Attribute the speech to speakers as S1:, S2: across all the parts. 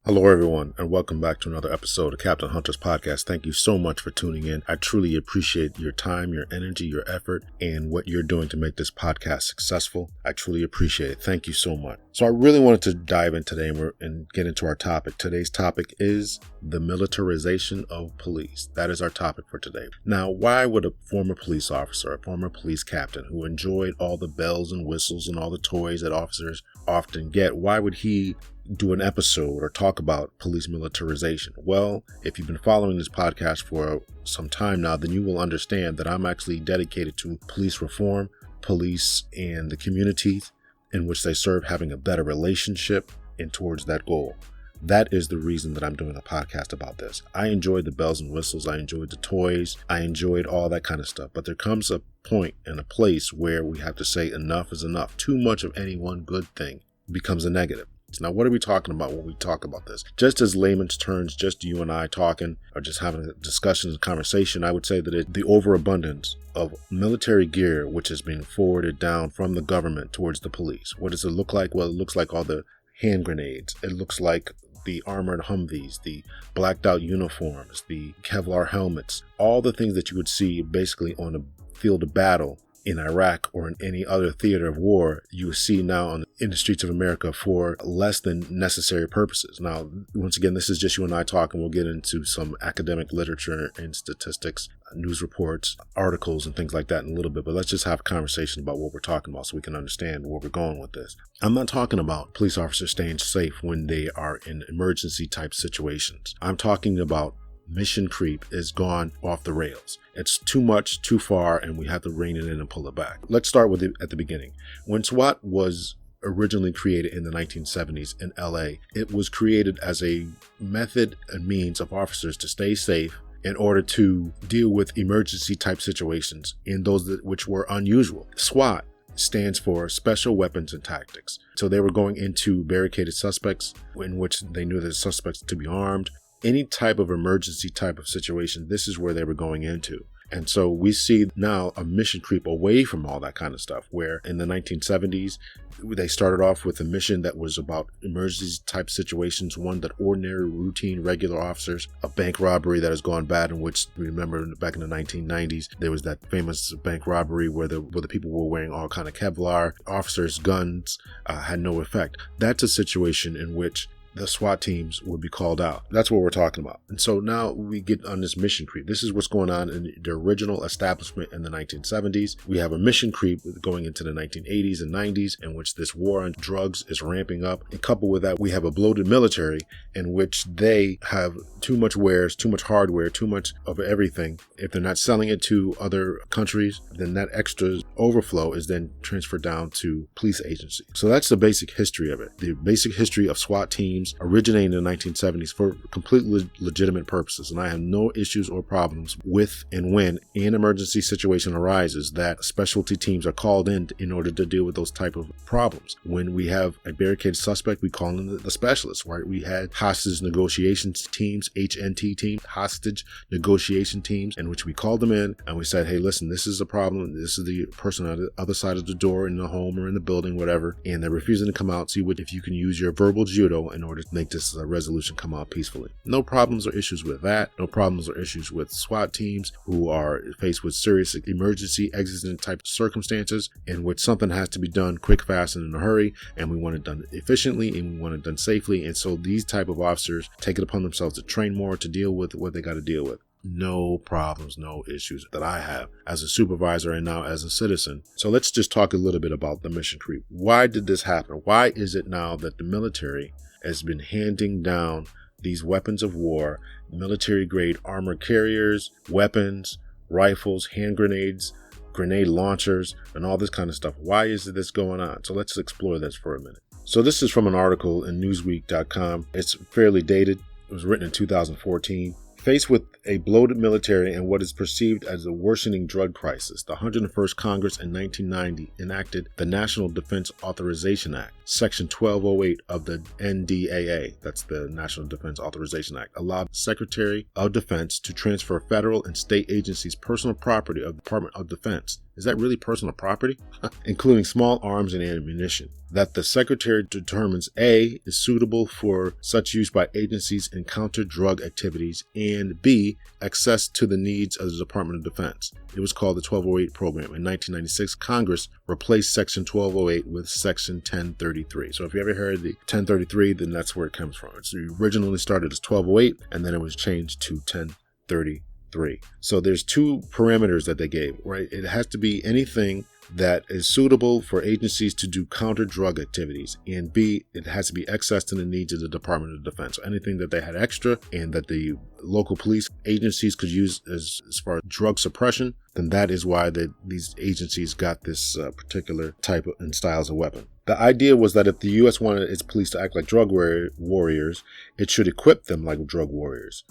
S1: Hello, everyone, and welcome back to another episode of Captain Hunter's podcast. Thank you so much for tuning in. I truly appreciate your time, your energy, your effort, and what you're doing to make this podcast successful. I truly appreciate it. Thank you so much. So I really wanted to dive in today and get into our topic. Today's topic is the militarization of police. That is our topic for today. Now, why would a former police officer, a former police captain who enjoyed all the bells and whistles and all the toys that officers often get, why would he do an episode or talk about police militarization? Well, if you've been following this podcast for some time now, then you will understand that I'm actually dedicated to police reform, police and the communities in which they serve having a better relationship and towards that goal. That is the reason that I'm doing a podcast about this. I enjoyed the bells and whistles. I enjoyed the toys. I enjoyed all that kind of stuff. But there comes a point and a place where we have to say enough is enough. Too much of any one good thing becomes a negative. Now, what are we talking about when we talk about this? Just as layman's terms, just you and I talking or just having a discussion and conversation, I would say that the overabundance of military gear, which is being forwarded down from the government towards the police. What does it look like? Well, it looks like all the hand grenades. It looks like the armored humvees, the blacked out uniforms, the Kevlar helmets, all the things that you would see basically on a field of battle in Iraq or in any other theater of war, you see now in the streets of America for less than necessary purposes. Now, once again, this is just you and I talking. We'll get into some academic literature and statistics, news reports, articles, and things like that in a little bit. But let's just have a conversation about what we're talking about so we can understand where we're going with this. I'm not talking about police officers staying safe when they are in emergency type situations. I'm talking about mission creep is gone off the rails. It's too much, too far, and we have to rein it in and pull it back. Let's start with it at the beginning. When SWAT was originally created in the 1970s in LA, it was created as a method and means of officers to stay safe in order to deal with emergency type situations in those which were unusual. SWAT stands for Special Weapons and Tactics. So they were going into barricaded suspects in which they knew the suspects to be armed. Any type of emergency type of situation, this is where they were going into. And so we see now a mission creep away from all that kind of stuff, where in the 1970s, they started off with a mission that was about emergency type situations, one that ordinary, routine, regular officers, a bank robbery that has gone bad, in which, remember back in the 1990s, there was that famous bank robbery where the people were wearing all kind of Kevlar, officers' guns had no effect. That's a situation in which the SWAT teams would be called out. That's what we're talking about. And so now we get on this mission creep. This is what's going on in the original establishment in the 1970s. We have a mission creep going into the 1980s and 90s in which this war on drugs is ramping up. And coupled with that, we have a bloated military in which they have too much wares, too much hardware, too much of everything. If they're not selling it to other countries, then that extra overflow is then transferred down to police agencies. So that's the basic history of it. The basic history of SWAT teams originating in the 1970s for completely legitimate purposes. And I have no issues or problems with and when an emergency situation arises that specialty teams are called in order to deal with those type of problems. When we have a barricaded suspect, we call in the specialists, right? We had hostage negotiation teams, HNT teams, hostage negotiation teams, in which we called them in and we said, hey, listen, this is a problem. This is the person on the other side of the door in the home or in the building, whatever. And they're refusing to come out. See if you can use your verbal judo in order to make this resolution come out peacefully. No problems or issues with that. No problems or issues with SWAT teams who are faced with serious emergency exigent type circumstances in which something has to be done quick, fast, and in a hurry, and we want it done efficiently and we want it done safely. And so these type of officers take it upon themselves to train more to deal with what they got to deal with. No problems, no issues that I have as a supervisor and now as a citizen. So let's just talk a little bit about the mission creep. Why did this happen? Why is it now that the military has been handing down these weapons of war, military grade armor carriers, weapons, rifles, hand grenades, grenade launchers, and all this kind of stuff? Why is this going on? So let's explore this for a minute. So this is from an article in newsweek.com. It's fairly dated. It was written in 2014. Faced with a bloated military and what is perceived as a worsening drug crisis, the 101st Congress in 1990 enacted the National Defense Authorization Act. Section 1208 of the NDAA, that's the National Defense Authorization Act, allowed the Secretary of Defense to transfer federal and state agencies' personal property of the Department of Defense Is that really personal property? Including small arms and ammunition. That the Secretary determines A, is suitable for such use by agencies in counter-drug activities, and B, access to the needs of the Department of Defense. It was called the 1208 program. In 1996, Congress replaced Section 1208 with Section 1033. So if you ever heard the 1033, then that's where it comes from. It's originally started as 1208, and then it was changed to 1033. So there's two parameters that they gave, right? It has to be anything that is suitable for agencies to do counter-drug activities, and B, it has to be excess to the needs of the Department of Defense. So anything that they had extra and that the local police agencies could use as far as drug suppression, then that is why these agencies got this particular type of and styles of weapon. The idea was that if the U.S. wanted its police to act like drug warriors, it should equip them like drug warriors,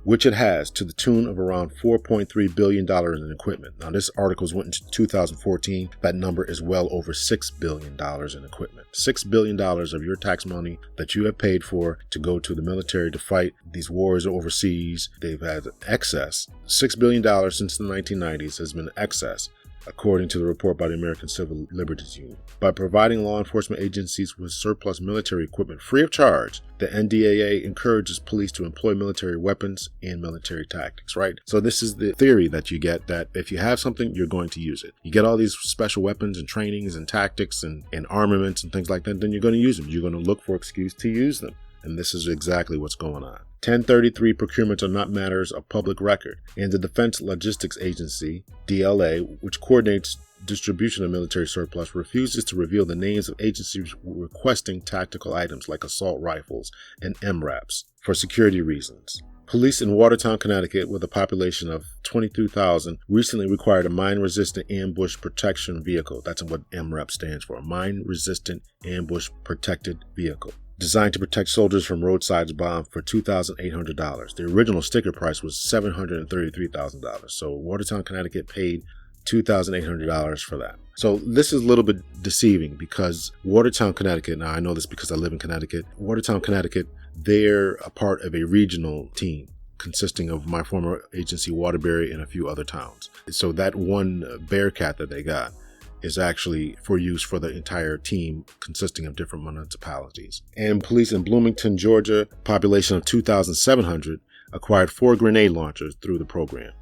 S1: which it has, to the tune of around $4.3 billion in equipment. Now, this article was written in 2014. That number is well over $6 billion in equipment. $6 billion of your tax money that you have paid for to go to the military to fight these wars overseas. They've had excess. $6 billion since the 1990s has been excess, according to the report by the American Civil Liberties Union. By providing law enforcement agencies with surplus military equipment free of charge, the NDAA encourages police to employ military weapons and military tactics, right? So this is the theory that you get, that if you have something, you're going to use it. You get all these special weapons and trainings and tactics and armaments and things like that, then you're going to use them. You're going to look for an excuse to use them. And this is exactly what's going on. 1033 procurements are not matters of public record, and the Defense Logistics Agency, DLA, which coordinates distribution of military surplus, refuses to reveal the names of agencies requesting tactical items like assault rifles and MRAPs for security reasons. Police in Watertown, Connecticut, with a population of 22,000, recently required a mine-resistant ambush protection vehicle. That's what MRAP stands for, Mine-Resistant Ambush Protected Vehicle, designed to protect soldiers from roadside bombs for $2,800. The original sticker price was $733,000. So Watertown, Connecticut paid $2,800 for that. So this is a little bit deceiving because Watertown, Connecticut, now I know this because I live in Connecticut, Watertown, Connecticut, they're a part of a regional team consisting of my former agency, Waterbury, and a few other towns. So that one Bearcat that they got is actually for use for the entire team consisting of different municipalities. And police in Bloomington, Georgia, population of 2,700, acquired 4 grenade launchers through the program.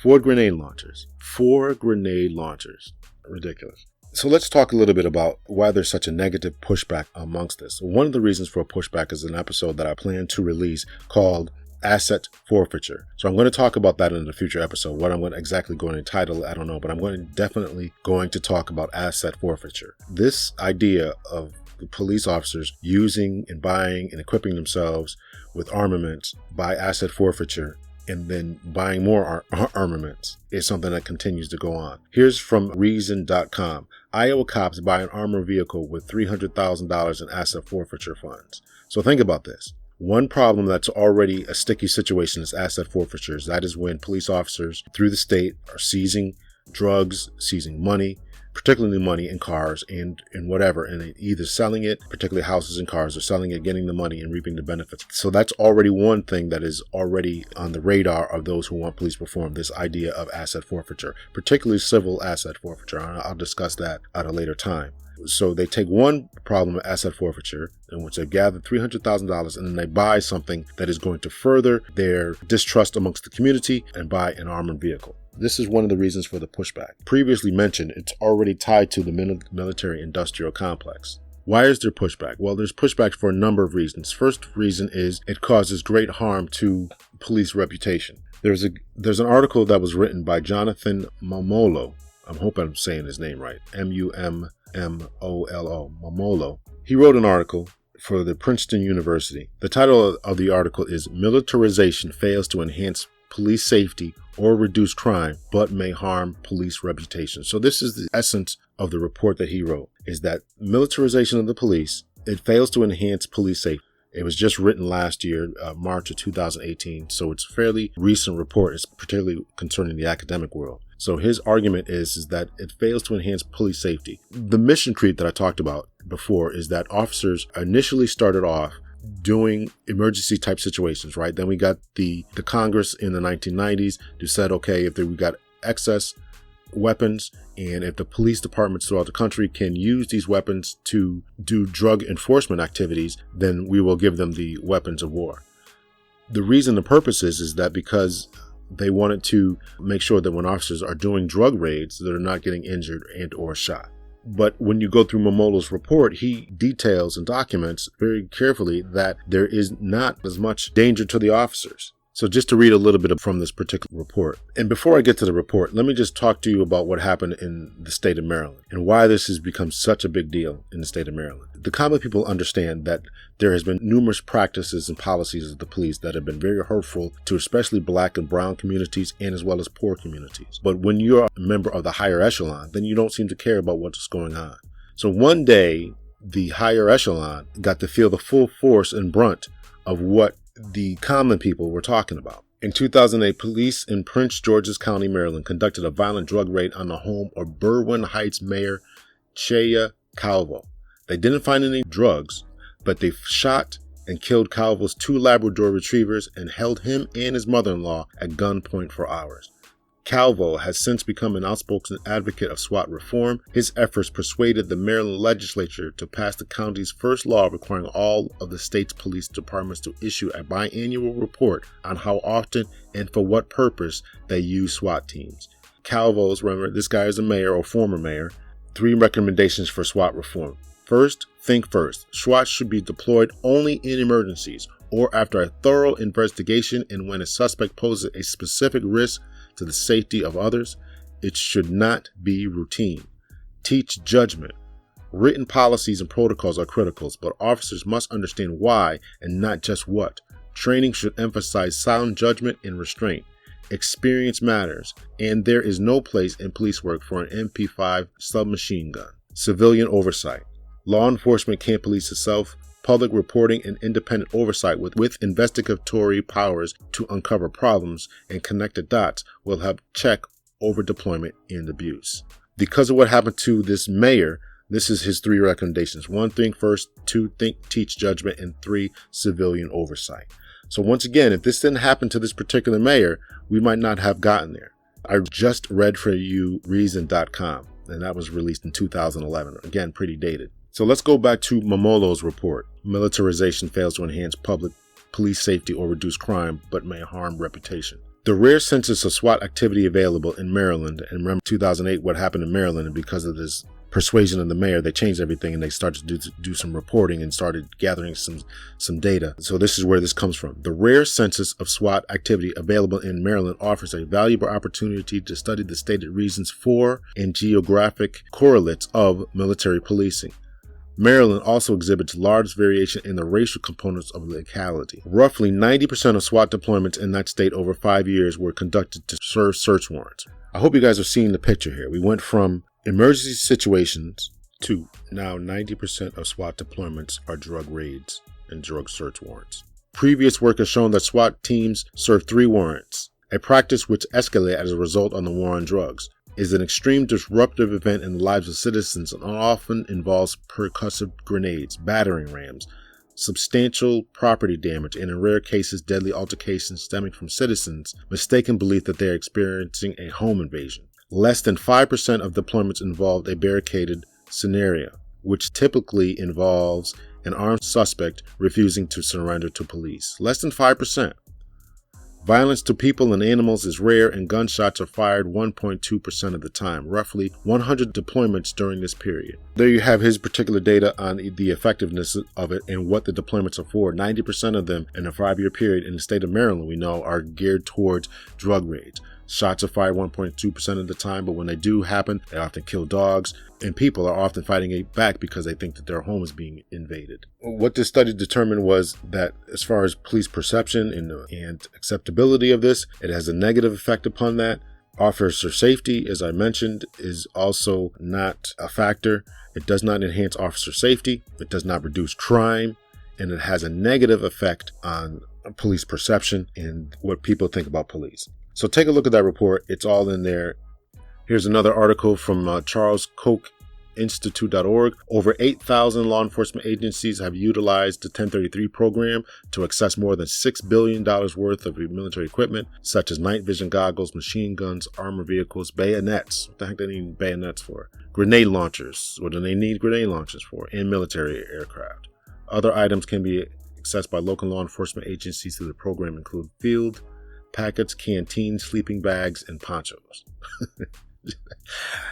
S1: 4 grenade launchers. 4 grenade launchers. Ridiculous. So let's talk a little bit about why there's such a negative pushback amongst this. One of the reasons for a pushback is an episode that I plan to release called Asset Forfeiture. So I'm going to talk about that in a future episode. What I'm going to exactly going to entitle, I don't know, but I'm definitely going to talk about asset forfeiture. This idea of the police officers using and buying and equipping themselves with armaments by asset forfeiture and then buying more armaments is something that continues to go on. Here's from Reason.com. Iowa cops buy an armored vehicle with $300,000 in asset forfeiture funds. So think about this. One problem that's already a sticky situation is asset forfeitures. That is when police officers through the state are seizing drugs, seizing money, particularly money in cars and whatever, and either selling it, particularly houses and cars, or selling it, getting the money and reaping the benefits. So that's already one thing that is already on the radar of those who want police reform, this idea of asset forfeiture, particularly civil asset forfeiture. I'll discuss that at a later time. So they take one problem of asset forfeiture in which they gather $300,000 and then they buy something that is going to further their distrust amongst the community and buy an armored vehicle. This is one of the reasons for the pushback. Previously mentioned, it's already tied to the military-industrial complex. Why is there pushback? Well, there's pushback for a number of reasons. First reason is it causes great harm to police reputation. There's an article that was written by Jonathan Momolo. I hope I'm saying his name right. Mummolo. Momolo. He wrote an article for the Princeton University. The title of the article is Militarization Fails to Enhance Police Safety or Reduce Crime, but May Harm Police Reputation. So this is the essence of the report that he wrote, is that militarization of the police, it fails to enhance police safety. It was just written last year, March of 2018. So it's a fairly recent report. It's particularly concerning the academic world. So his argument is that it fails to enhance police safety. The mission creep that I talked about before is that officers initially started off doing emergency type situations, right? Then we got the Congress in the 1990s who said, okay, if we got excess weapons, and if the police departments throughout the country can use these weapons to do drug enforcement activities, then we will give them the weapons of war. The reason, the purpose is that because they wanted to make sure that when officers are doing drug raids, they're not getting injured and or shot. But when you go through Momolo's report, he details and documents very carefully that there is not as much danger to the officers. So just to read a little bit from this particular report. And before I get to the report, let me just talk to you about what happened in the state of Maryland and why this has become such a big deal in the state of Maryland. The common people understand that there has been numerous practices and policies of the police that have been very hurtful to especially Black and brown communities and as well as poor communities. But when you're a member of the higher echelon, then you don't seem to care about what's going on. So one day, the higher echelon got to feel the full force and brunt of what the common people were talking about. In 2008, police in Prince George's County, Maryland, conducted a violent drug raid on the home of Berwyn Heights Mayor Cheya Calvo. They didn't find any drugs, but they shot and killed Calvo's 2 Labrador retrievers and held him and his mother-in-law at gunpoint for hours. Calvo has since become an outspoken advocate of SWAT reform. His efforts persuaded the Maryland legislature to pass the county's first law requiring all of the state's police departments to issue a biannual report on how often and for what purpose they use SWAT teams. Calvo's, remember, this guy is a mayor or former mayor, 3 recommendations for SWAT reform. First, think first. SWAT should be deployed only in emergencies or after a thorough investigation and when a suspect poses a specific risk to the safety of others. It should not be routine. Teach judgment. Written policies and protocols are critical, but officers must understand why and not just what. Training should emphasize sound judgment and restraint. Experience matters, and there is no place in police work for an MP5 submachine gun. Civilian oversight. Law enforcement can't police itself. Public reporting and independent oversight with investigatory powers to uncover problems and connect the dots will help check overdeployment and abuse. Because of what happened to this mayor, this is his 3 recommendations. 1, think first. 2, teach judgment. And 3, civilian oversight. So once again, if this didn't happen to this particular mayor, we might not have gotten there. I just read for you reason.com, and that was released in 2011. Again, pretty dated. So let's go back to Momolo's report. Militarization fails to enhance public police safety or reduce crime, but may harm reputation. The rare census of SWAT activity available in Maryland, and remember 2008, what happened in Maryland, and because of this persuasion of the mayor, they changed everything and they started to do some reporting and started gathering some data. So this is where this comes from. The rare census of SWAT activity available in Maryland offers a valuable opportunity to study the stated reasons for and geographic correlates of military policing. Maryland also exhibits large variation in the racial components of the locality. Roughly 90% of SWAT deployments in that state over 5 years were conducted to serve search warrants. I hope you guys are seeing the picture here. We went from emergency situations to now 90% of SWAT deployments are drug raids and drug search warrants. Previous work has shown that SWAT teams serve 3 warrants, a practice which escalated as a result on the war on drugs. Is an extreme disruptive event in the lives of citizens and often involves percussive grenades, battering rams, substantial property damage, and in rare cases, deadly altercations stemming from citizens' mistaken belief that they are experiencing a home invasion. Less than 5% of deployments involved a barricaded scenario, which typically involves an armed suspect refusing to surrender to police. Less than 5%. Violence to people and animals is rare, and gunshots are fired 1.2% of the time, roughly 100 deployments during this period. There you have his particular data on the effectiveness of it and what the deployments are for. 90% of them in a 5-year period in the state of Maryland, we know, are geared towards drug raids. Shots are fired 1.2% of the time, but when they do happen, they often kill dogs, and people are often fighting it back because they think that their home is being invaded. What this study determined was that as far as police perception and acceptability of this, it has a negative effect upon that. Officer safety, as I mentioned, is also not a factor. It does not enhance officer safety. It does not reduce crime, and it has a negative effect on police perception and what people think about police. So take a look at that report. It's all in there. Here's another article from Charles Koch institute.org. Over 8,000 law enforcement agencies have utilized the 1033 program to access more than $6 billion worth of military equipment, such as night vision goggles, machine guns, armored vehicles, bayonets. What the heck do they need bayonets for? Grenade launchers. What do they need grenade launchers for? And military aircraft. Other items can be accessed by local law enforcement agencies through the program include field packets, canteens, sleeping bags, and ponchos.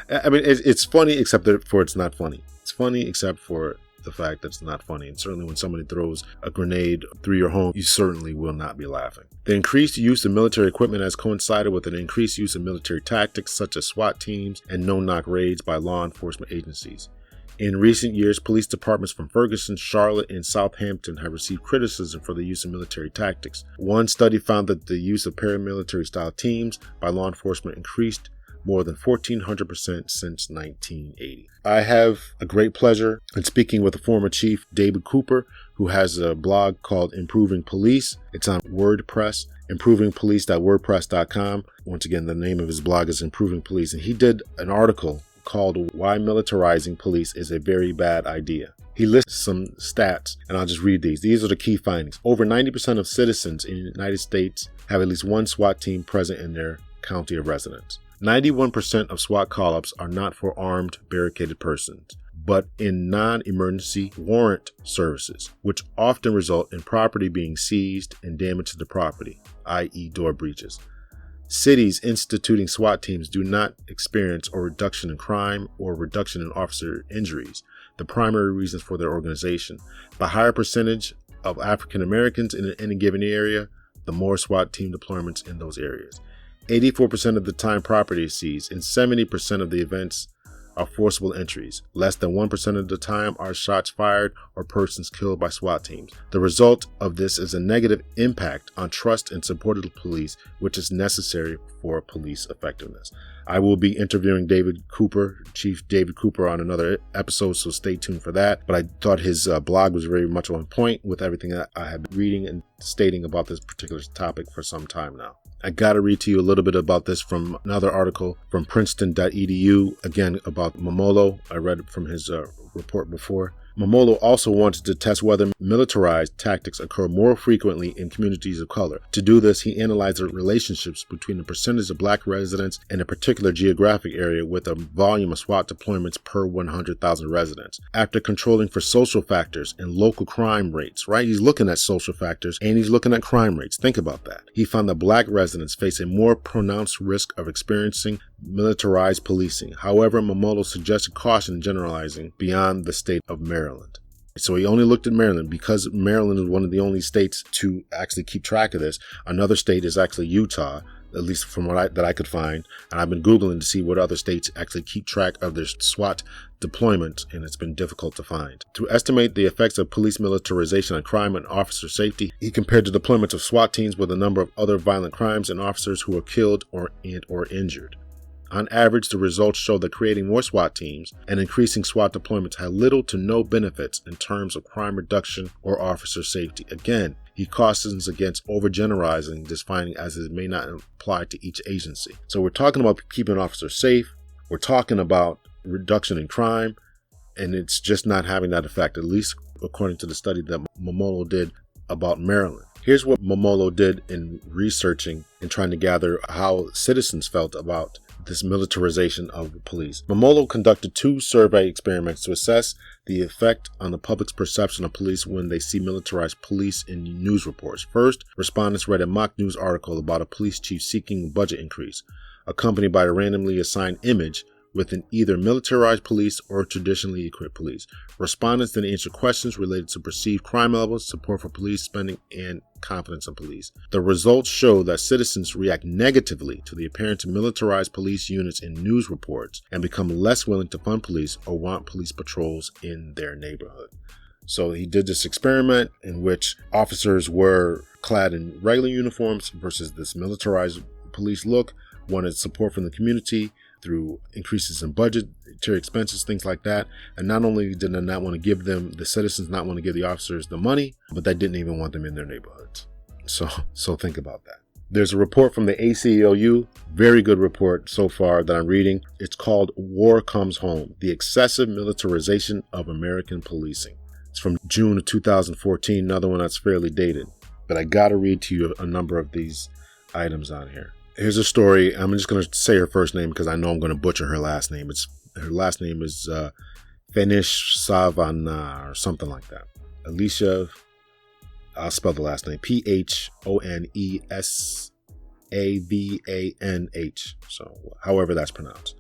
S1: I mean, it's funny except for it's not funny. It's funny except for the fact that it's not funny. And certainly when somebody throws a grenade through your home, you certainly will not be laughing. The increased use of military equipment has coincided with an increased use of military tactics such as SWAT teams and no-knock raids by law enforcement agencies. In recent years, police departments from Ferguson, Charlotte, and Southampton have received criticism for the use of military tactics. One study found that the use of paramilitary-style teams by law enforcement increased more than 1,400% since 1980. I have a great pleasure in speaking with the former chief, David Cooper, who has a blog called Improving Police. It's on WordPress, improvingpolice.wordpress.com. Once again, the name of his blog is Improving Police, and he did an article called Why Militarizing Police is a Very Bad Idea. He lists some stats, and I'll just read these. These are the key findings. Over 90% of citizens in the United States have at least one SWAT team present in their county of residence. 91% of SWAT call-ups are not for armed, barricaded persons, but in non-emergency warrant services, which often result in property being seized and damage to the property, i.e. door breaches. Cities instituting SWAT teams do not experience a reduction in crime or reduction in officer injuries, the primary reasons for their organization. The higher percentage of African Americans in any given area, the more SWAT team deployments in those areas. 84% of the time property is seized, and 70% of the events are forcible entries. Less than 1% of the time are shots fired or persons killed by SWAT teams. The result of this is a negative impact on trust and support of the police, which is necessary for police effectiveness. I will be interviewing Chief David Cooper, on another episode, so stay tuned for that. But I thought his blog was very much on point with everything that I have been reading and stating about this particular topic for some time now. I got to read to you a little bit about this from another article from Princeton.edu, again about Momolo. I read it from his report before. Momolo also wanted to test whether militarized tactics occur more frequently in communities of color. To do this, he analyzed the relationships between the percentage of black residents in a particular geographic area with a volume of SWAT deployments per 100,000 residents. After controlling for social factors and local crime rates, right? He's looking at social factors and he's looking at crime rates. Think about that. He found that black residents face a more pronounced risk of experiencing militarized policing. However, Momolo suggested caution in generalizing beyond the state of Maryland. So he only looked at Maryland because Maryland is one of the only states to actually keep track of this. Another state is actually Utah, at least from what I could find. And I've been Googling to see what other states actually keep track of their SWAT deployment, and it's been difficult to find. To estimate the effects of police militarization on crime and officer safety, he compared the deployments of SWAT teams with a number of other violent crimes and officers who were killed or injured. On average, the results show that creating more SWAT teams and increasing SWAT deployments had little to no benefits in terms of crime reduction or officer safety. Again, he cautions against overgeneralizing this finding as it may not apply to each agency. So we're talking about keeping officers safe. We're talking about reduction in crime, and it's just not having that effect, at least according to the study that Momolo did about Maryland. Here's what Momolo did in researching and trying to gather how citizens felt about this militarization of the police. Momolo conducted 2 survey experiments to assess the effect on the public's perception of police when they see militarized police in news reports. First, respondents read a mock news article about a police chief seeking a budget increase, accompanied by a randomly assigned image with an either militarized police or traditionally equipped police. Respondents then answered questions related to perceived crime levels, support for police spending, and confidence in police. The results show that citizens react negatively to the appearance of militarized police units in news reports and become less willing to fund police or want police patrols in their neighborhood. So he did this experiment in which officers were clad in regular uniforms versus this militarized police look, wanted support from the community through increases in budgetary expenses, things like that. And not only did they not want to give them, the citizens not want to give the officers the money, but they didn't even want them in their neighborhoods. So think about that. There's a report from the ACLU, very good report so far that I'm reading. It's called War Comes Home, the Excessive Militarization of American Policing. It's from June of 2014, another one that's fairly dated. But I gotta read to you a number of these items on here. Here's a story. I'm just going to say her first name because I know I'm going to butcher her last name. Her last name is Fenish Savana or something like that. Alicia, I'll spell the last name, Phonessavanah. So however that's pronounced.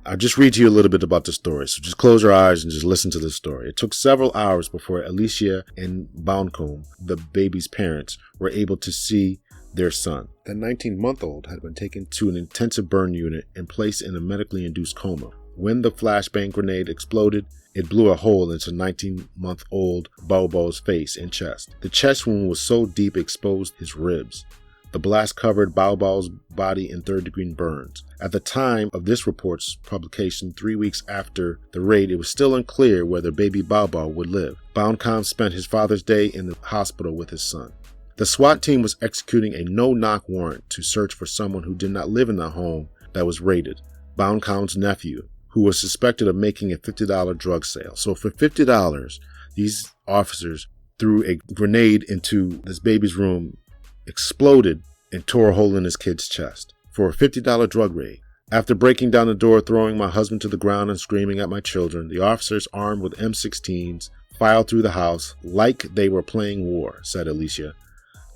S1: I'll just read to you a little bit about the story. So just close your eyes and just listen to the story. It took several hours before Alicia and Bauncombe, the baby's parents, were able to see their son. The 19-month-old had been taken to an intensive burn unit and placed in a medically induced coma. When the flashbang grenade exploded, it blew a hole into 19-month-old Bobo's face and chest. The chest wound was so deep it exposed his ribs. The blast covered Bobo's body in third-degree burns. At the time of this report's publication, 3 weeks after the raid, it was still unclear whether baby Bobo would live. Bauncombe spent his Father's Day in the hospital with his son. The SWAT team was executing a no-knock warrant to search for someone who did not live in the home that was raided, Bauncombe's nephew, who was suspected of making a $50 drug sale. So for $50, these officers threw a grenade into this baby's room, exploded, and tore a hole in his kid's chest for a $50 drug raid. After breaking down the door, throwing my husband to the ground and screaming at my children, the officers, armed with M16s, filed through the house like they were playing war, said Alicia.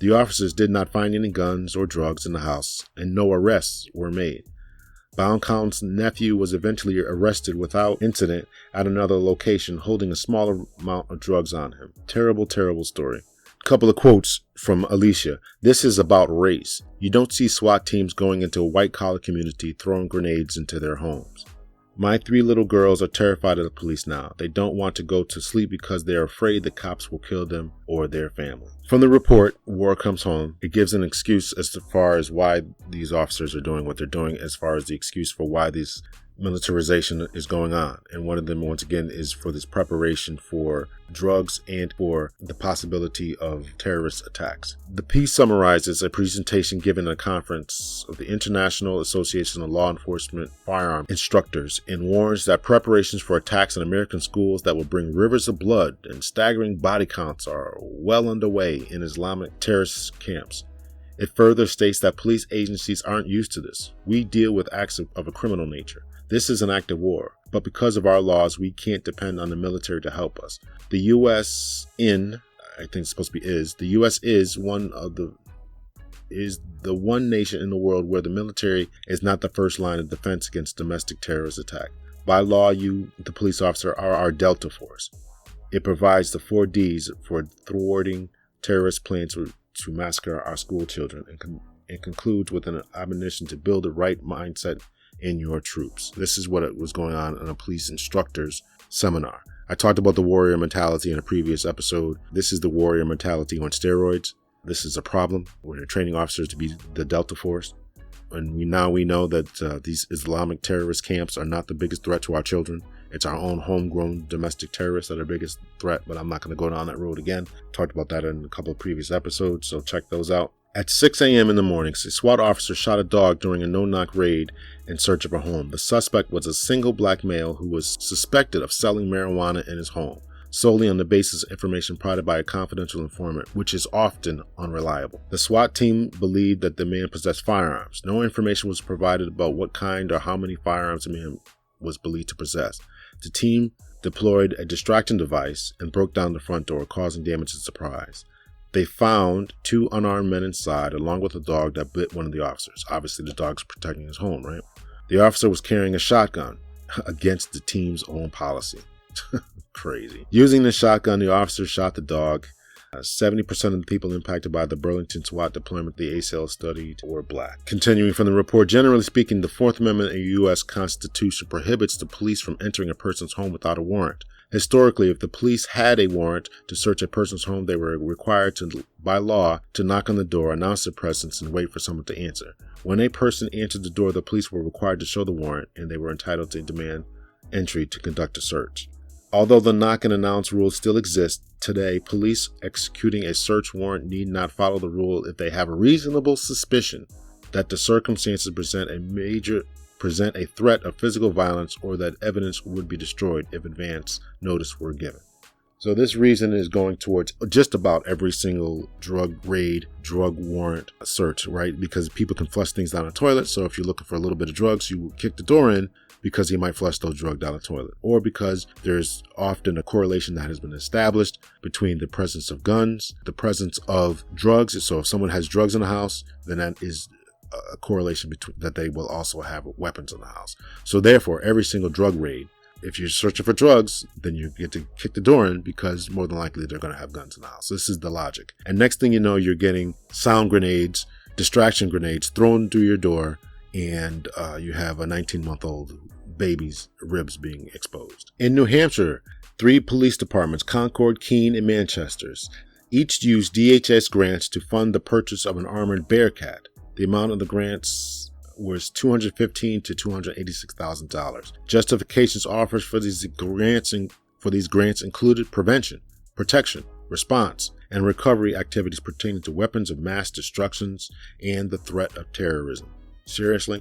S1: The officers did not find any guns or drugs in the house, and no arrests were made. Bauncombe's nephew was eventually arrested without incident at another location, holding a smaller amount of drugs on him. Terrible, terrible story. Couple of quotes from Alicia. This is about race. You don't see SWAT teams going into a white-collar community throwing grenades into their homes. My 3 little girls are terrified of the police now. They don't want to go to sleep because they are afraid the cops will kill them or their family. From the report, War Comes Home, it gives an excuse as far as why these officers are doing what they're doing, as far as the excuse for why this militarization is going on. And one of them, once again, is for this preparation for drugs and for the possibility of terrorist attacks. The piece summarizes a presentation given at a conference of the International Association of Law Enforcement Firearm Instructors and warns that preparations for attacks in American schools that will bring rivers of blood and staggering body counts are well underway in Islamic terrorist camps. It further states that police agencies aren't used to this. We deal with acts of a criminal nature. This is an act of war, but because of our laws, we can't depend on the military to help us. The U.S. the U.S. is the one nation in the world where the military is not the first line of defense against domestic terrorist attack. By law, you, the police officer, are our Delta Force. It provides the 4 Ds for thwarting terrorist plans to massacre our school children and concludes with an admonition to build the right mindset in your troops. This is what was going on in a police instructors seminar. I talked about the warrior mentality in a previous episode. This is the warrior mentality on steroids. This is a problem where they're training officers to be the Delta Force. And we know that these Islamic terrorist camps are not the biggest threat to our children. It's our own homegrown domestic terrorists that are the biggest threat, but I'm not going to go down that road again. Talked about that in a couple of previous episodes, so check those out. At 6 a.m. in the morning, a SWAT officer shot a dog during a no-knock raid in search of a home. The suspect was a single black male who was suspected of selling marijuana in his home, solely on the basis of information provided by a confidential informant, which is often unreliable. The SWAT team believed that the man possessed firearms. No information was provided about what kind or how many firearms the man was believed to possess. The team deployed a distraction device and broke down the front door, causing damage and surprise. They found 2 unarmed men inside, along with a dog that bit one of the officers. Obviously, the dog's protecting his home, right? The officer was carrying a shotgun against the team's own policy. Crazy. Using the shotgun, the officer shot the dog. 70% of the people impacted by the Burlington SWAT deployment the ACL studied were black. Continuing from the report, generally speaking, the 4th Amendment of the U.S. Constitution prohibits the police from entering a person's home without a warrant. Historically, if the police had a warrant to search a person's home, they were required to, by law, to knock on the door, announce their presence, and wait for someone to answer. When a person answered the door, the police were required to show the warrant, and they were entitled to demand entry to conduct a search. Although the knock and announce rule still exists today, police executing a search warrant need not follow the rule if they have a reasonable suspicion that the circumstances present a threat of physical violence or that evidence would be destroyed if advance notice were given. So this reason is going towards just about every single drug raid, drug warrant search, right? Because people can flush things down a toilet. So if you're looking for a little bit of drugs, you kick the door in because he might flush those drugs down the toilet. Or because there's often a correlation that has been established between the presence of guns, the presence of drugs. So if someone has drugs in the house, then that is a correlation between that they will also have weapons in the house. So therefore, every single drug raid, if you're searching for drugs, then you get to kick the door in because more than likely they're going to have guns in the house. This is the logic. And next thing you know, you're getting sound grenades, distraction grenades thrown through your door, and you have a 19-month-old baby's ribs being exposed. In New Hampshire, 3 police departments, Concord, Keene, and Manchester, each used DHS grants to fund the purchase of an armored Bearcat. The amount of the grants was $215,000 to $286,000. Justifications offered for these grants included prevention, protection, response, and recovery activities pertaining to weapons of mass destructions and the threat of terrorism. Seriously?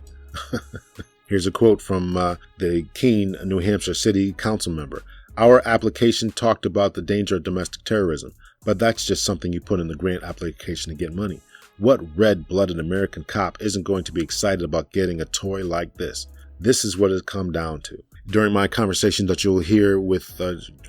S1: Here's a quote from the Keene, New Hampshire City Council member. Our application talked about the danger of domestic terrorism, but that's just something you put in the grant application to get money. What red-blooded American cop isn't going to be excited about getting a toy like this? This is what it's come down to. During my conversation that you'll hear with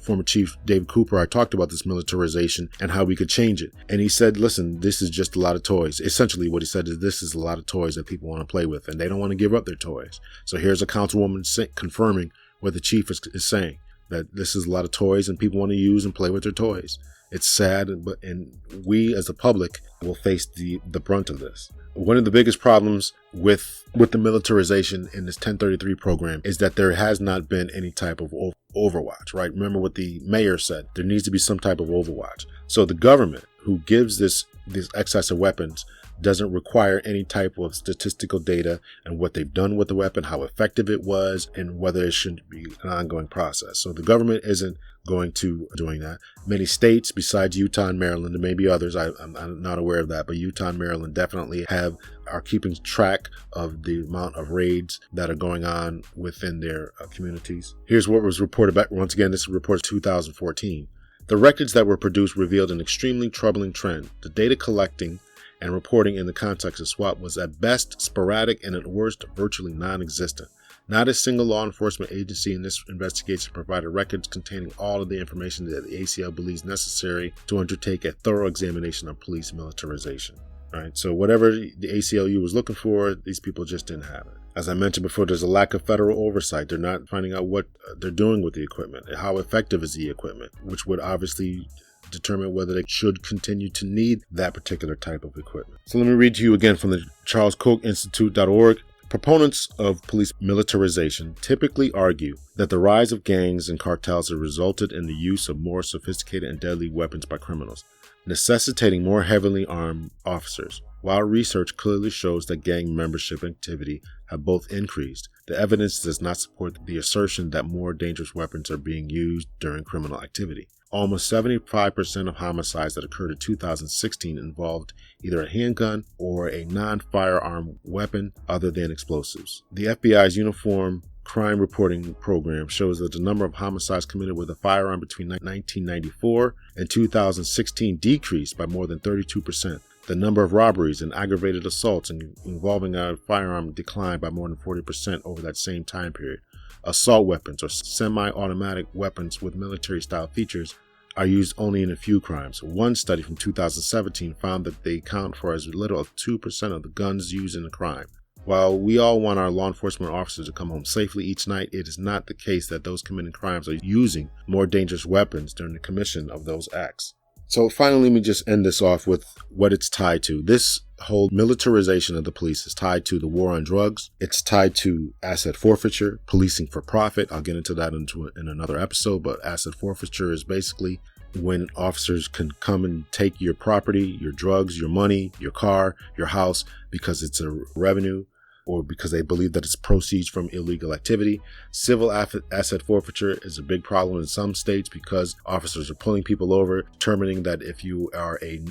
S1: former Chief David Cooper, I talked about this militarization and how we could change it. And he said, listen, this is just a lot of toys. Essentially what he said is this is a lot of toys that people want to play with and they don't want to give up their toys. So here's a councilwoman confirming what the chief is saying, that this is a lot of toys and people want to use and play with their toys. It's sad, and we as the public will face the brunt of this. One of the biggest problems with the militarization in this 1033 program is that there has not been any type of overwatch, right? Remember what the mayor said. There needs to be some type of overwatch. So the government who gives this excess of weapons doesn't require any type of statistical data and what they've done with the weapon, how effective it was, and whether it should be an ongoing process. So the government isn't going to doing that. Many states besides Utah and Maryland, there may be others, I'm not aware of that, but Utah and Maryland definitely are keeping track of the amount of raids that are going on within their communities. Here's what was reported back. Once again, this is report 2014. The records that were produced revealed an extremely troubling trend. The data collecting and reporting in the context of SWAT was at best sporadic and at worst virtually non-existent. Not a single law enforcement agency in this investigation provided records containing all of the information that the ACL believes necessary to undertake a thorough examination of police militarization. All right, so whatever the ACLU was looking for, these people just didn't have it. As I mentioned before, there's a lack of federal oversight. They're not finding out what they're doing with the equipment. How effective is the equipment, which would obviously determine whether they should continue to need that particular type of equipment. So let me read to you again from the CharlesKochInstitute.org. Proponents of police militarization typically argue that the rise of gangs and cartels has resulted in the use of more sophisticated and deadly weapons by criminals, necessitating more heavily armed officers. While research clearly shows that gang membership activity have both increased, the evidence does not support the assertion that more dangerous weapons are being used during criminal activity. Almost 75% of homicides that occurred in 2016 involved either a handgun or a non-firearm weapon other than explosives. The FBI's Uniform Crime Reporting Program shows that the number of homicides committed with a firearm between 1994 and 2016 decreased by more than 32%. The number of robberies and aggravated assaults involving a firearm declined by more than 40% over that same time period. Assault weapons or semi-automatic weapons with military-style features are used only in a few crimes. One study from 2017 found that they account for as little as 2% of the guns used in a crime. While we all want our law enforcement officers to come home safely each night, it is not the case that those committing crimes are using more dangerous weapons during the commission of those acts. So finally, let me just end this off with what it's tied to. This whole militarization of the police is tied to the war on drugs. It's tied to asset forfeiture, policing for profit. I'll get into that in another episode, but asset forfeiture is basically when officers can come and take your property, your drugs, your money, your car, your house, because it's a revenue or because they believe that it's proceeds from illegal activity. Civil asset forfeiture is a big problem in some states because officers are pulling people over, determining that if you are a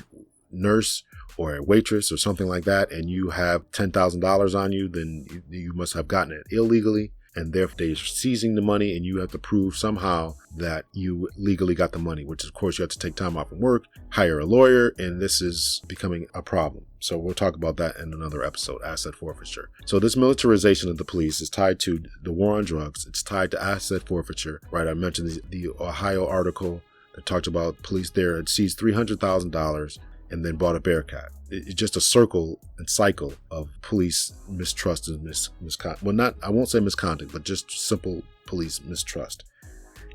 S1: nurse or a waitress or something like that and you have $10,000 on you, then you must have gotten it illegally. And therefore they're seizing the money and you have to prove somehow that you legally got the money, which of course you have to take time off from work, hire a lawyer, and this is becoming a problem. So we'll talk about that in another episode, asset forfeiture. So this militarization of the police is tied to the war on drugs. It's tied to asset forfeiture, right? I mentioned the Ohio article that talked about police there had seized $300,000 and then bought a Bearcat. It's just a circle and cycle of police mistrust and misconduct. Well, I won't say misconduct, but just simple police mistrust.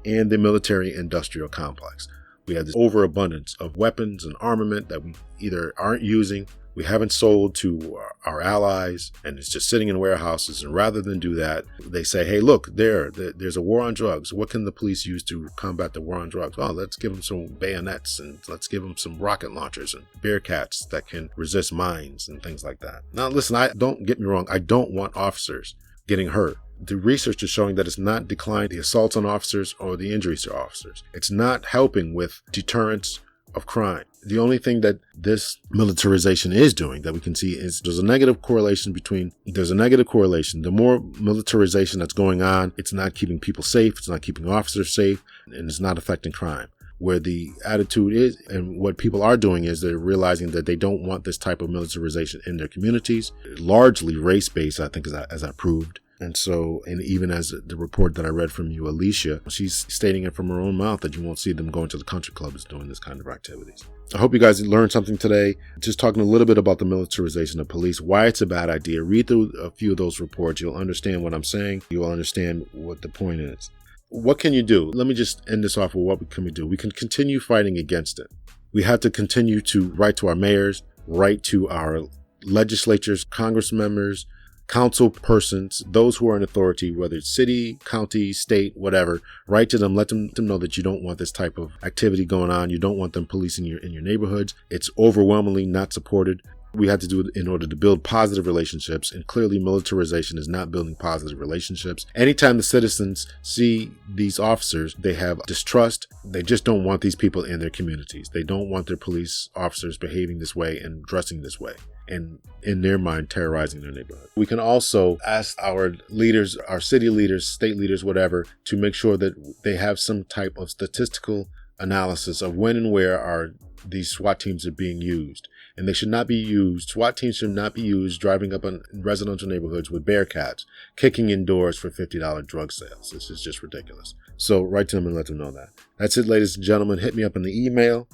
S1: And the military industrial complex. We have this overabundance of weapons and armament that we either aren't using, we haven't sold to our allies, and it's just sitting in warehouses. And rather than do that, they say, hey, look, there's a war on drugs. What can the police use to combat the war on drugs? Well, let's give them some bayonets and let's give them some rocket launchers and Bearcats that can resist mines and things like that. Now, listen, don't get me wrong. I don't want officers getting hurt. The research is showing that it's not declining the assaults on officers or the injuries to officers. It's not helping with deterrence of crime. The only thing that this militarization is doing that we can see is there's a negative correlation. The more militarization that's going on, it's not keeping people safe, it's not keeping officers safe, and it's not affecting crime. Where the attitude is, and what people are doing is they're realizing that they don't want this type of militarization in their communities, largely race-based, I think, as I proved. And so, and even as the report that I read from you, Alicia, she's stating it from her own mouth that you won't see them going to the country clubs doing this kind of activities. I hope you guys learned something today. Just talking a little bit about the militarization of police, why it's a bad idea. Read through a few of those reports. You'll understand what I'm saying. You'll understand what the point is. What can you do? Let me just end this off with what can we do? We can continue fighting against it. We have to continue to write to our mayors, write to our legislatures, Congress members, council persons, those who are in authority, whether it's city, county, state, whatever, write to them, let them know that you don't want this type of activity going on. You don't want them policing in your neighborhoods. It's overwhelmingly not supported. We have to do it in order to build positive relationships, and clearly militarization is not building positive relationships. Anytime the citizens see these officers, they have distrust. They just don't want these people in their communities. They don't want their police officers behaving this way and dressing this way, and in their mind, terrorizing their neighborhood. We can also ask our leaders, our city leaders, state leaders, whatever, to make sure that they have some type of statistical analysis of when and where these SWAT teams are being used. And they should not be used. SWAT teams should not be used driving up in residential neighborhoods with Bearcats, kicking in doors for $50 drug sales. This is just ridiculous. So write to them and let them know that. That's it, ladies and gentlemen. Hit me up in the email,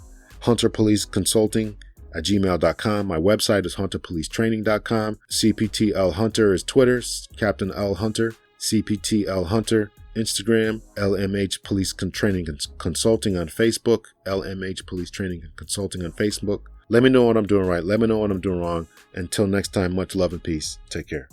S1: hunterpoliceconsulting@gmail.com. My website is hunterpolicetraining.com. CPTL Hunter is Twitter, Captain L Hunter, CPTL Hunter, Instagram, LMH Police Training Consulting on Facebook, LMH Police Training and Consulting on Facebook. Let me know what I'm doing right. Let me know what I'm doing wrong. Until next time, much love and peace. Take care.